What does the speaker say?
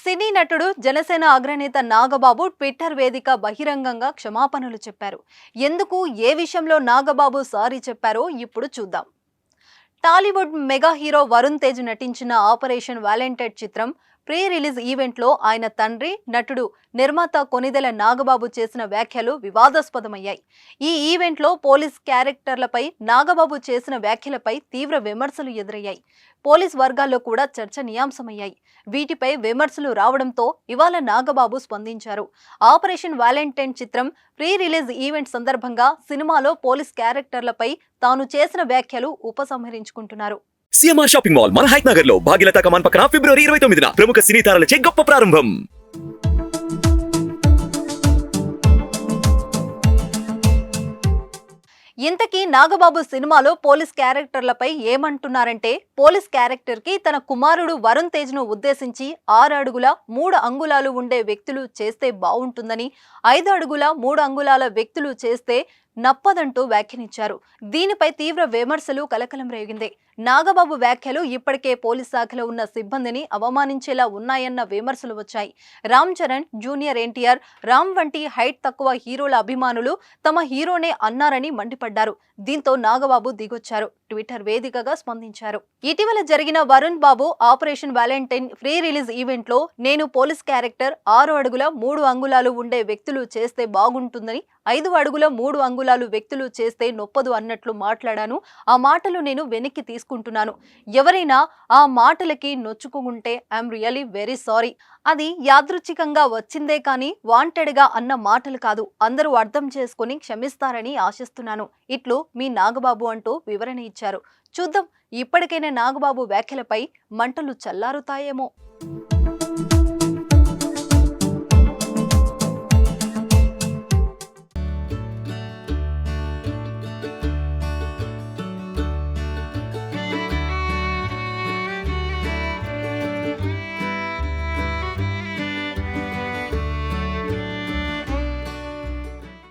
సినీ నటుడు జనసేన అగ్రనేత నాగబాబు ట్విట్టర్ వేదిక బహిరంగంగా క్షమాపణలు చెప్పారు. ఎందుకు ఏ విషయంలో నాగబాబు సారీ చెప్పారో ఇప్పుడు చూద్దాం. టాలీవుడ్ మెగా హీరో వరుణ్ తేజ్ నటించిన ఆపరేషన్ వాలెంటైన్ చిత్రం ప్రీ రిలీజ్ ఈవెంట్లో ఆయన తండ్రి, నటుడు, నిర్మాత కొనిదెల నాగబాబు చేసిన వ్యాఖ్యలు వివాదాస్పదమయ్యాయి. ఈ ఈవెంట్లో పోలీస్ క్యారెక్టర్లపై నాగబాబు చేసిన వ్యాఖ్యలపై తీవ్ర విమర్శలు ఎదురయ్యాయి. పోలీస్ వర్గాల్లో కూడా చర్చనీయాంశమయ్యాయి. వీటిపై విమర్శలు రావడంతో ఇవాళ నాగబాబు స్పందించారు. ఆపరేషన్ వాలెంటైన్ చిత్రం ప్రీ రిలీజ్ ఈవెంట్ సందర్భంగా సినిమాలో పోలీస్ క్యారెక్టర్లపై తాను చేసిన వ్యాఖ్యలు ఉపసంహరించుకుంటున్నారు. సిఎంఆర్ షాపింగ్ మాల్ మన హైట్ నగర్ లో భాగ్యలత కమాన్ పక్కన ఫిబ్రవరి 29న ప్రముఖ సినీ తారలచే గొప్ప ప్రారంభం. ఇంతకీ నాగబాబు సినిమాలో పోలీస్ క్యారెక్టర్లపై ఏమంటున్నారంటే, పోలీస్ క్యారెక్టర్ కి తన కుమారుడు వరుణ్ తేజ్ ను ఉద్దేశించి 6 అడుగుల 3 అంగుళాలు ఉండే వ్యక్తులు చేస్తే బాగుంటుందని, 5 అడుగుల 3 అంగుళాల వ్యక్తులు చేస్తే నప్పదంటూ వ్యాఖ్యానించారు. దీనిపై తీవ్ర విమర్శలు కలకలం రేగింది. నాగబాబు వ్యాఖ్యలు ఇప్పటికే పోలీస్ శాఖలో ఉన్న సిబ్బందిని అవమానించేలా ఉన్నాయన్న విమర్శలు వచ్చాయి. రామ్ చరణ్, జూనియర్ ఎన్టీఆర్, రామ్ వంటి హైట్ తక్కువ హీరోల అభిమానులు తమ హీరోనే అన్నారని మండిపడ్డారు. దీంతో నాగబాబు దిగొచ్చారు. ట్విట్టర్ వేదికగా స్పందించారు. ఇటీవల జరిగిన Varun Babu operation Valentine pre release event లో నేను పోలీస్ క్యారెక్టర్ 6 అడుగుల 3 అంగుళాలు ఉండే వ్యక్తులు చేస్తే బాగుంటుందని, 5 అడుగుల 3 అంగుళాలు వ్యక్తులు చేస్తే నొప్పదు అన్నట్లు మాట్లాడాను. ఆ మాటలు నేను వెనక్కి తీసుకుంటున్నాను. ఎవరైనా ఆ మాటలకి నొచ్చుకుంటే ఐఎమ్ రియలీ వెరీ సారీ. అది యాదృచ్ఛికంగా వచ్చిందే కానీ వాంటెడ్ గా అన్న మాటలు కాదు. అందరూ అర్థం చేసుకుని క్షమిస్తారని ఆశిస్తున్నాను. ఇట్లు మీ నాగబాబు అంటూ వివరణ ఇచ్చారు. చూద్దాం, ఇప్పటికైనా నాగబాబు వ్యాఖ్యలపై మంటలు చల్లారుతాయేమో.